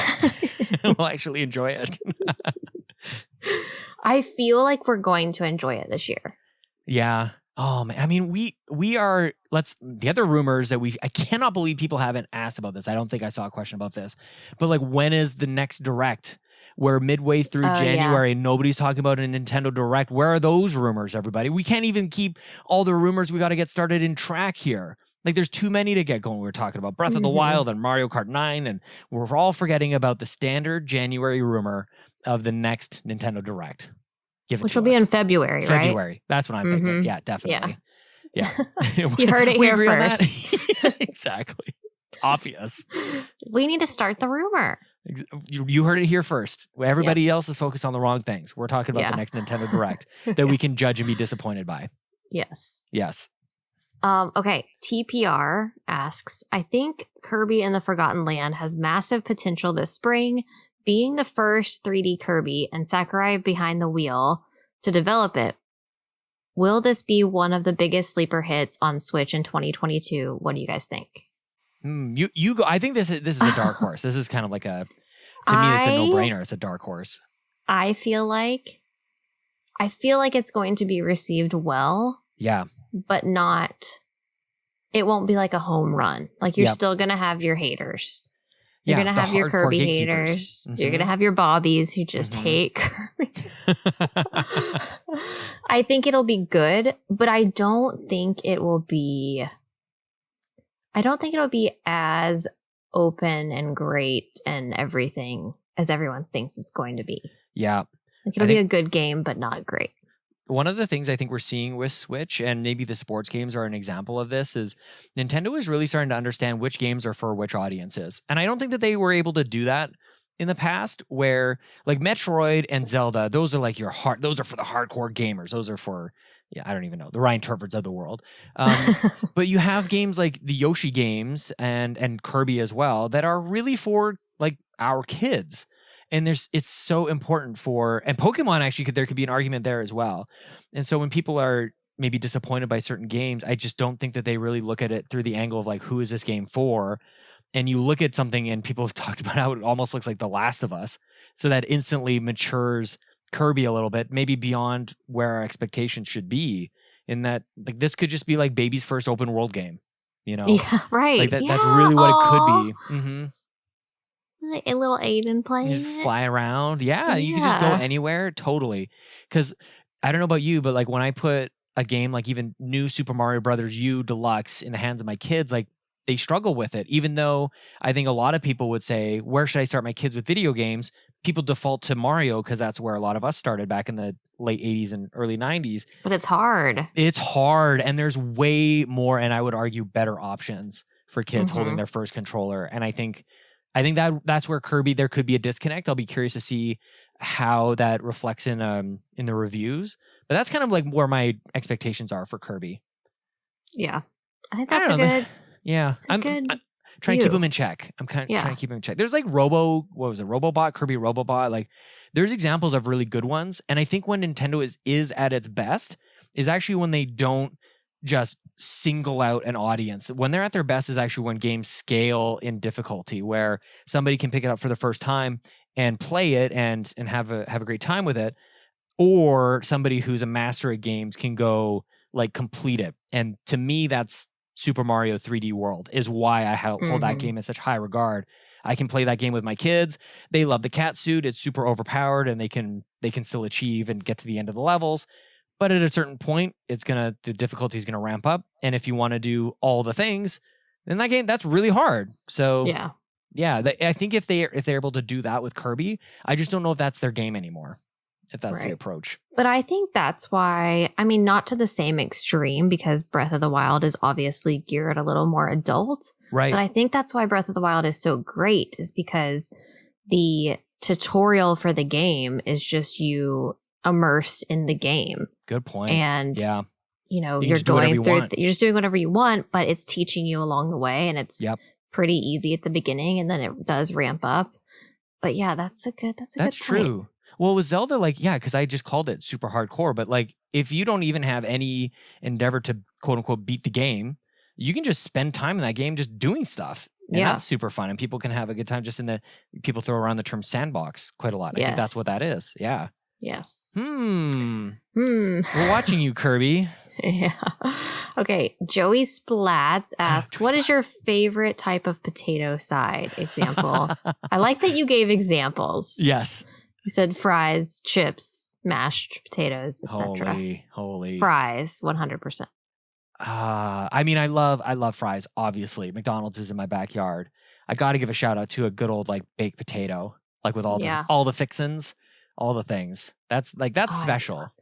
Speaker 1: We'll actually enjoy it.
Speaker 2: I feel like we're going to enjoy it this year.
Speaker 1: Yeah. Oh man. I mean, we are, the other rumors that I cannot believe people haven't asked about this. I don't think I saw a question about this, but like, when is the next Direct? Where midway through January, nobody's talking about a Nintendo Direct. Where are those rumors, everybody? We can't even keep all the rumors. We got to get started in track here. Like, there's too many to get going. We were talking about Breath of the Wild and Mario Kart 9, and we're all forgetting about the standard January rumor of the next Nintendo Direct.
Speaker 2: Which will be in February, right?
Speaker 1: February. That's what I'm thinking. Yeah, definitely. Yeah.
Speaker 2: You heard it here first.
Speaker 1: Exactly. It's obvious.
Speaker 2: We need to start the rumor.
Speaker 1: You heard it here first. Everybody else is focused on the wrong things. We're talking about the next Nintendo Direct that we can judge and be disappointed by.
Speaker 2: Yes.
Speaker 1: Yes.
Speaker 2: Okay. TPR asks, I think Kirby and the Forgotten Land has massive potential this spring. Being the first 3D Kirby and Sakurai behind the wheel to develop it, will this be one of the biggest sleeper hits on Switch in 2022? What do you guys think?
Speaker 1: You go. I think this is a dark horse. This is kind of like to me, it's a no-brainer. It's a dark horse.
Speaker 2: I feel like it's going to be received well.
Speaker 1: Yeah.
Speaker 2: But it won't be like a home run. Like, you're still going to have your haters. You're going to have your Kirby haters. You're going to have your Bobbies who just hate Kirby. I think it'll be good, but I don't think it'll be as open and great and everything as everyone thinks it's going to be.
Speaker 1: Yeah.
Speaker 2: Like, it'll be a good game, but not great.
Speaker 1: One of the things I think we're seeing with Switch, and maybe the sports games are an example of this, is Nintendo is really starting to understand which games are for which audiences. And I don't think that they were able to do that in the past, where like Metroid and Zelda, those are like those are for the hardcore gamers. Those are for, I don't even know, the Ryan Turfords of the world. But you have games like the Yoshi games and Kirby as well that are really for like our kids. And it's so important and Pokemon actually there could be an argument there as well. And so when people are maybe disappointed by certain games, I just don't think that they really look at it through the angle of like, who is this game for? And you look at something and people have talked about how it almost looks like The Last of Us. So that instantly matures Kirby a little bit, maybe beyond where our expectations should be, in that like this could just be like baby's first open world game, you know?
Speaker 2: Yeah, right.
Speaker 1: Like that's really what it could be. Mm-hmm.
Speaker 2: A little Aiden playing.
Speaker 1: You just fly around. Yeah, you can just go anywhere. Totally. Because I don't know about you, but like when I put a game like even new Super Mario Brothers U Deluxe in the hands of my kids, like they struggle with it. Even though I think a lot of people would say, where should I start my kids with video games? People default to Mario because that's where a lot of us started back in the late 80s and early 90s.
Speaker 2: But it's hard.
Speaker 1: It's hard. And there's way more, and I would argue better options for kids holding their first controller. And I think that's where Kirby, there could be a disconnect. I'll be curious to see how that reflects in the reviews. But that's kind of like where my expectations are for Kirby.
Speaker 2: Yeah. I think that's good.
Speaker 1: Yeah. I'm trying to keep them in check. I'm kind of trying to keep them in check. There's like Robobot, Kirby Robobot. Like there's examples of really good ones. And I think when Nintendo is at its best is actually when they don't just single out an audience. When they're at their best is actually when games scale in difficulty, where somebody can pick it up for the first time and play it and have a great time with it, or somebody who's a master at games can go like complete it. And to me, that's Super Mario 3D World is why I hold that game in such high regard. I can play that game with my kids. They love the cat suit. It's super overpowered, and they can still achieve and get to the end of the levels. But at a certain point, the difficulty is gonna ramp up. And if you want to do all the things, then that game, that's really hard. So yeah, I think if they're able to do that with Kirby, I just don't know if that's their game anymore. If that's the approach.
Speaker 2: But I think that's why, I mean, not to the same extreme, because Breath of the Wild is obviously geared a little more adult.
Speaker 1: Right.
Speaker 2: But I think that's why Breath of the Wild is so great, is because the tutorial for the game is just you immersed in the game.
Speaker 1: Good point.
Speaker 2: And you know,
Speaker 1: You can
Speaker 2: you're
Speaker 1: just do whatever
Speaker 2: going
Speaker 1: you
Speaker 2: through,
Speaker 1: want.
Speaker 2: you're just doing whatever you want, but it's teaching you along the way, and it's pretty easy at the beginning, and then it does ramp up. But yeah, that's a good
Speaker 1: true.
Speaker 2: point.
Speaker 1: Well, with Zelda, like, yeah, because I just called it super hardcore, but like, if you don't even have any endeavor to quote unquote beat the game, you can just spend time in that game just doing stuff. And that's super fun. And people can have a good time just people throw around the term sandbox quite a lot. I think that's what that is. Yeah.
Speaker 2: Yes.
Speaker 1: We're watching you, Kirby.
Speaker 2: Yeah. Okay. Joey Splats asked, what is your favorite type of potato side? Example. I like that you gave examples.
Speaker 1: Yes.
Speaker 2: He said fries, chips, mashed potatoes, etc.
Speaker 1: Holy.
Speaker 2: Fries, 100%.
Speaker 1: I mean, I love fries, obviously. McDonald's is in my backyard. I got to give a shout out to a good old like baked potato, like with all the fixins, all the things. That's special.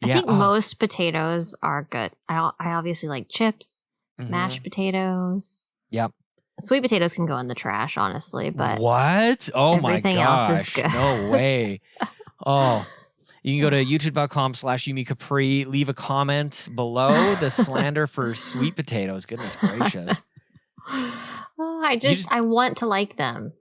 Speaker 2: I think most potatoes are good. I obviously like chips, mashed potatoes.
Speaker 1: Yep.
Speaker 2: Sweet potatoes can go in the trash, honestly, but
Speaker 1: what? Oh my gosh.
Speaker 2: Everything else is good.
Speaker 1: No way. Oh. You can go to youtube.com/YumiCapri, leave a comment below the slander for sweet potatoes. Goodness gracious.
Speaker 2: I want to like them.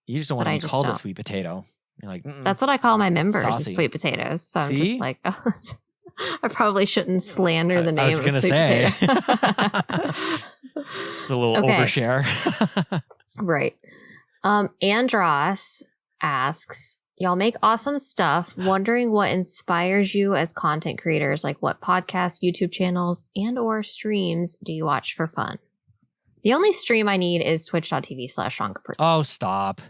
Speaker 1: You just don't want to be called a sweet potato. You're like,
Speaker 2: that's what I call my members,
Speaker 1: saucy.
Speaker 2: Sweet potatoes. So I'm just like, I probably shouldn't slander the name of sweet potato.
Speaker 1: It's a little overshare.
Speaker 2: Right. Andros asks, y'all make awesome stuff. Wondering what inspires you as content creators, like what podcasts, YouTube channels, and or streams do you watch for fun? The only stream I need is twitch.tv/Sean Capri.
Speaker 1: Oh, stop.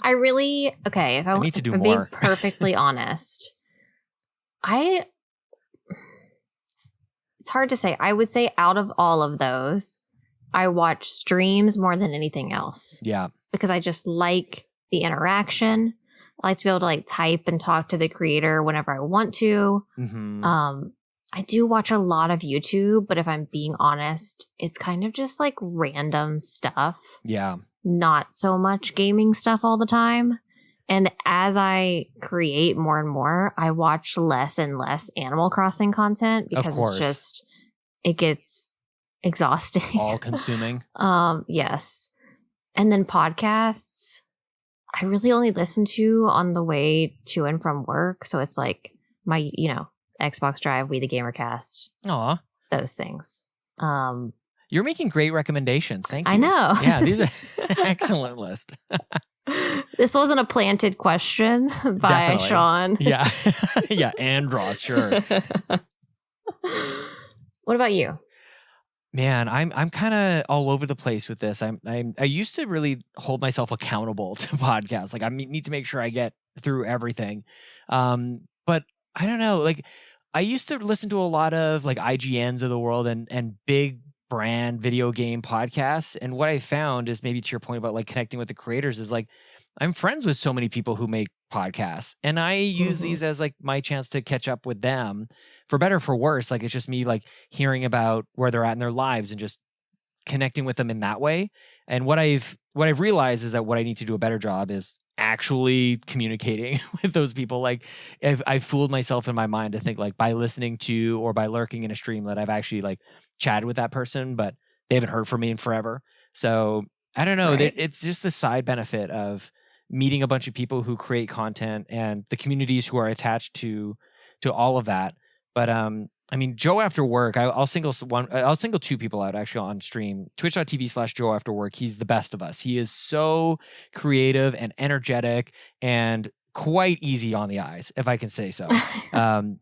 Speaker 2: I really, if I
Speaker 1: need to do
Speaker 2: I'm
Speaker 1: more.
Speaker 2: being perfectly honest, it's hard to say. I would say out of all of those, I watch streams more than anything else.
Speaker 1: Yeah.
Speaker 2: Because I just like the interaction. I like to be able to like type and talk to the creator whenever I want to. I do watch a lot of YouTube, but if I'm being honest, it's kind of just like random stuff.
Speaker 1: Yeah.
Speaker 2: Not so much gaming stuff all the time. And as I create more and more, I watch less and less Animal Crossing content because it gets exhausting.
Speaker 1: All consuming.
Speaker 2: Yes. And then podcasts, I really only listen to on the way to and from work. So it's like my, Xbox Drive, We the Gamercast.
Speaker 1: Aw.
Speaker 2: Those things.
Speaker 1: You're making great recommendations. Thank you.
Speaker 2: I know.
Speaker 1: Yeah, these are excellent list.
Speaker 2: This wasn't a planted question by
Speaker 1: Definitely.
Speaker 2: Sean.
Speaker 1: Yeah. Yeah, Andros, sure.
Speaker 2: What about you?
Speaker 1: Man, I'm kind of all over the place with this. I used to really hold myself accountable to podcasts. Like I need to make sure I get through everything. But I don't know. Like I used to listen to a lot of like IGNs of the world and big brand video game podcasts. And what I found is, maybe to your point about like connecting with the creators, is like I'm friends with so many people who make podcasts, and I use these as like my chance to catch up with them, for better or for worse. Like it's just me like hearing about where they're at in their lives and just connecting with them in that way. And what I've realized is that what I need to do a better job is actually communicating with those people. Like I've fooled myself in my mind to think like by listening to or by lurking in a stream that I've actually like chatted with that person, but they haven't heard from me in forever. So I don't know.
Speaker 2: Right.
Speaker 1: It's just the side benefit of meeting a bunch of people who create content and the communities who are attached to all of that. But I mean, Joe After Work, I'll single two people out actually on stream. Twitch.tv/Joe After Work. He's the best of us. He is so creative and energetic and quite easy on the eyes, if I can say so.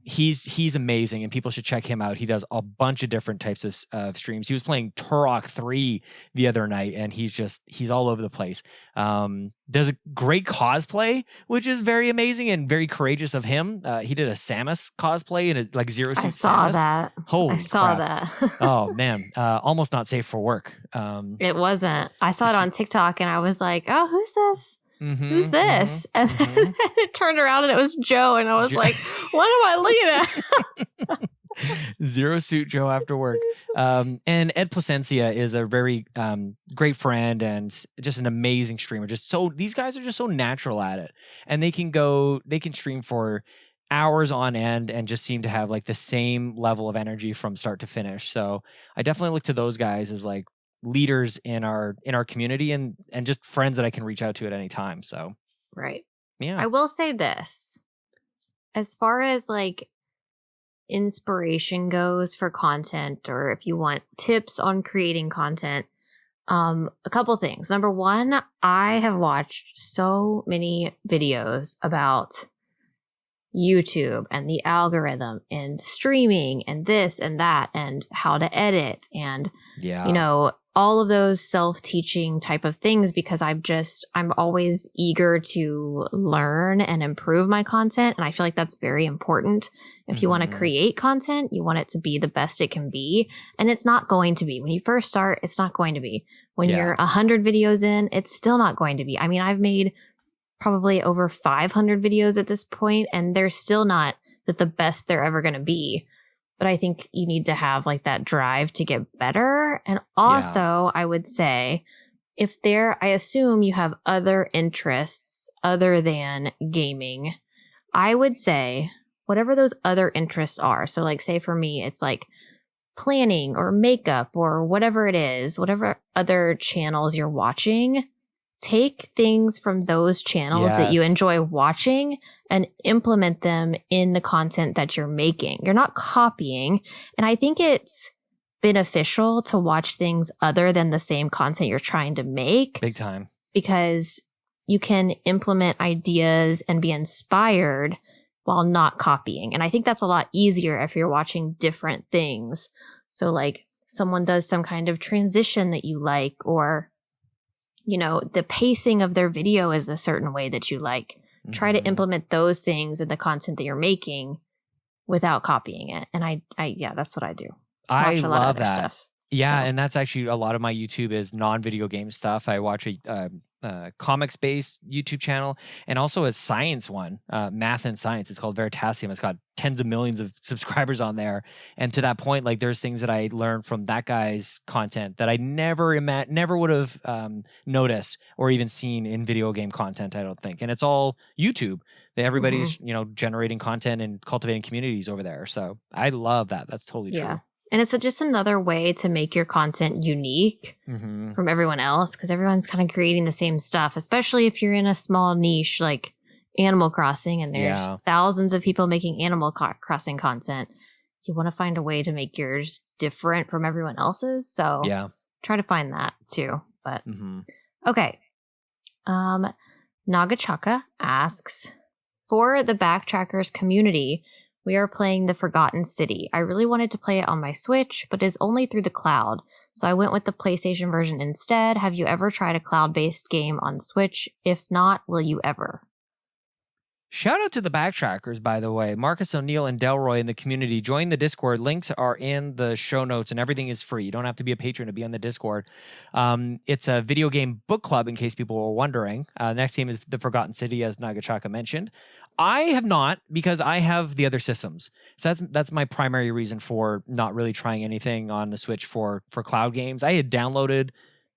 Speaker 1: He's amazing, and people should check him out. He does a bunch of different types of streams. He was playing Turok 3 the other night, and he's all over the place. Does a great cosplay, which is very amazing and very courageous of him. He did a Samus cosplay in a like Zero Suit Samus.
Speaker 2: I saw that.
Speaker 1: Holy
Speaker 2: I saw
Speaker 1: crap.
Speaker 2: that.
Speaker 1: Oh man, almost not safe for work.
Speaker 2: It wasn't. I saw it on TikTok and I was like, oh, who's this? Who's this? And then it turned around and it was Joe, and I was like, what am I looking at?
Speaker 1: Zero Suit Joe After Work. And Ed Placencia is a very great friend and just an amazing streamer. These guys are just so natural at it, and they can stream for hours on end and just seem to have like the same level of energy from start to finish. So I definitely look to those guys as like leaders in our community and just friends that I can reach out to at any time. So
Speaker 2: Right.
Speaker 1: yeah.
Speaker 2: I will say this. As far as like inspiration goes for content, or if you want tips on creating content, a couple things. Number one, I have watched so many videos about YouTube and the algorithm and streaming and this and that and how to edit and,
Speaker 1: Yeah.
Speaker 2: you know, all of those self-teaching type of things, because I'm always eager to learn and improve my content. And I feel like that's very important. If you want to create content, you want it to be the best it can be. And it's not going to be. When you first start, it's not going to be. When you're 100 videos in, it's still not going to be. I mean, I've made probably over 500 videos at this point, and they're still not the best they're ever going to be. But I think you need to have like that drive to get better. And also, I would say, I assume you have other interests other than gaming, I would say whatever those other interests are. So like, say for me, it's like planning or makeup or whatever it is, whatever other channels you're watching. Take things from those channels that you enjoy watching and implement them in the content that you're making. You're not copying. And I think it's beneficial to watch things other than the same content you're trying to make.
Speaker 1: Big time.
Speaker 2: Because you can implement ideas and be inspired while not copying. And I think that's a lot easier if you're watching different things. So like someone does some kind of transition that you like, or you know, the pacing of their video is a certain way that you like. Try to implement those things in the content that you're making without copying it. And I that's what I do.
Speaker 1: I
Speaker 2: watch a lot
Speaker 1: love
Speaker 2: of other
Speaker 1: that.
Speaker 2: stuff.
Speaker 1: Yeah,
Speaker 2: So.
Speaker 1: and that's actually a lot of my YouTube is non-video game stuff. I watch a comics-based YouTube channel and also a science one, math and science. It's called Veritasium. It's got tens of millions of subscribers on there. And to that point, like there's things that I learned from that guy's content that I never would have noticed or even seen in video game content, I don't think. And it's all YouTube. Everybody's, generating content and cultivating communities over there. So I love that. That's totally true.
Speaker 2: And it's just another way to make your content unique from everyone else, because everyone's kind of creating the same stuff, especially if you're in a small niche like Animal Crossing and there's thousands of people making Animal Crossing content. You want to find a way to make yours different from everyone else's. So try to find that too. But okay. Nagachaka asks, for the Backtrackers community, we are playing The Forgotten City. I really wanted to play it on my Switch, but it's only through the cloud. So I went with the PlayStation version instead. Have you ever tried a cloud-based game on Switch? If not, will you ever?
Speaker 1: Shout out to the Backtrackers, by the way. Marcus O'Neill and Delroy in the community. Join the Discord. Links are in the show notes, and everything is free. You don't have to be a patron to be on the Discord. It's a video game book club, in case people were wondering. Next game is The Forgotten City, as Nagachaka mentioned. I have not, because I have the other systems. So that's my primary reason for not really trying anything on the Switch for cloud games. I had downloaded,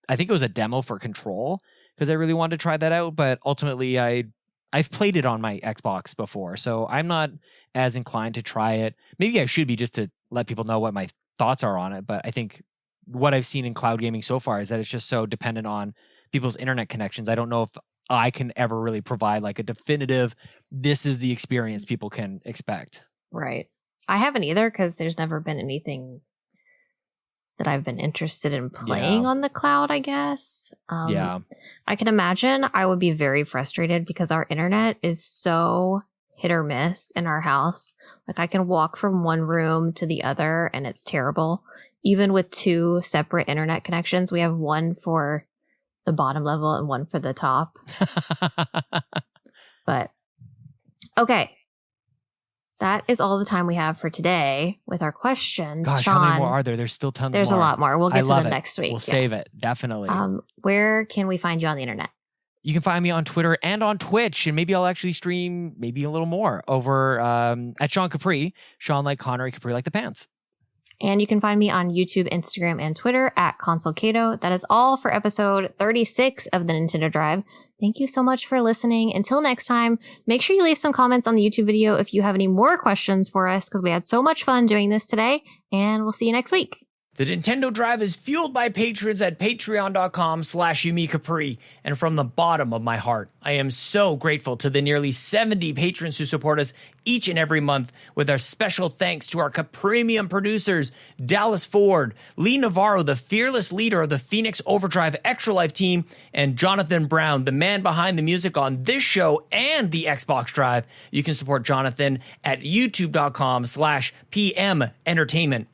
Speaker 1: I think it was a demo for Control, because I really wanted to try that out, but ultimately I've played it on my Xbox before, so I'm not as inclined to try it. Maybe I should be, just to let people know what my thoughts are on it, but I think what I've seen in cloud gaming so far is that it's just so dependent on people's internet connections. I don't know if I can ever really provide like a definitive, this is the experience people can expect.
Speaker 2: Right. I haven't either, because there's never been anything that I've been interested in playing on the cloud, I guess. I can imagine I would be very frustrated because our internet is so hit or miss in our house. Like I can walk from one room to the other and it's terrible. Even with two separate internet connections, we have one for the bottom level and one for the top. But okay. That is all the time we have for today with our questions.
Speaker 1: Gosh,
Speaker 2: Sean,
Speaker 1: how many more are there? There's still tons more.
Speaker 2: There's a lot more. We'll get to them next week.
Speaker 1: We'll save it. Definitely.
Speaker 2: Where can we find you on the internet?
Speaker 1: You can find me on Twitter and on Twitch, and maybe I'll actually stream maybe a little more over at Sean Capri. Sean like Connery, Capri like the pants.
Speaker 2: And you can find me on YouTube, Instagram, and Twitter at Console Caito. That is all for episode 36 of the Nintendo Drive. Thank you so much for listening. Until next time, make sure you leave some comments on the YouTube video if you have any more questions for us, because we had so much fun doing this today, and we'll see you next week.
Speaker 1: The Nintendo Drive is fueled by patrons at patreon.com/YumiCapri, and from the bottom of my heart, I am so grateful to the nearly 70 patrons who support us each and every month, with our special thanks to our Capremium producers, Dallas Ford, Lee Navarro, the fearless leader of the Phoenix Overdrive Extra Life team, and Jonathan Brown, the man behind the music on this show and the Xbox Drive. You can support Jonathan at youtube.com/PM Entertainment.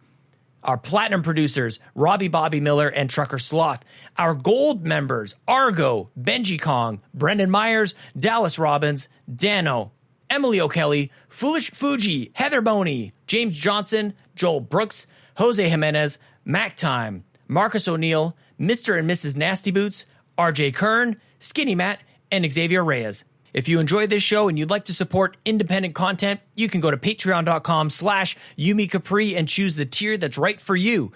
Speaker 1: Our platinum producers, Robbie Bobby Miller and Trucker Sloth. Our gold members, Argo, Benji Kong, Brendan Myers, Dallas Robbins, Dano, Emily O'Kelly, Foolish Fuji, Heather Boney, James Johnson, Joel Brooks, Jose Jimenez, Mac Time, Marcus O'Neill, Mr. and Mrs. Nasty Boots, RJ Kern, Skinny Matt, and Xavier Reyes. If you enjoyed this show and you'd like to support independent content, you can go to patreon.com/YumiCapri and choose the tier that's right for you.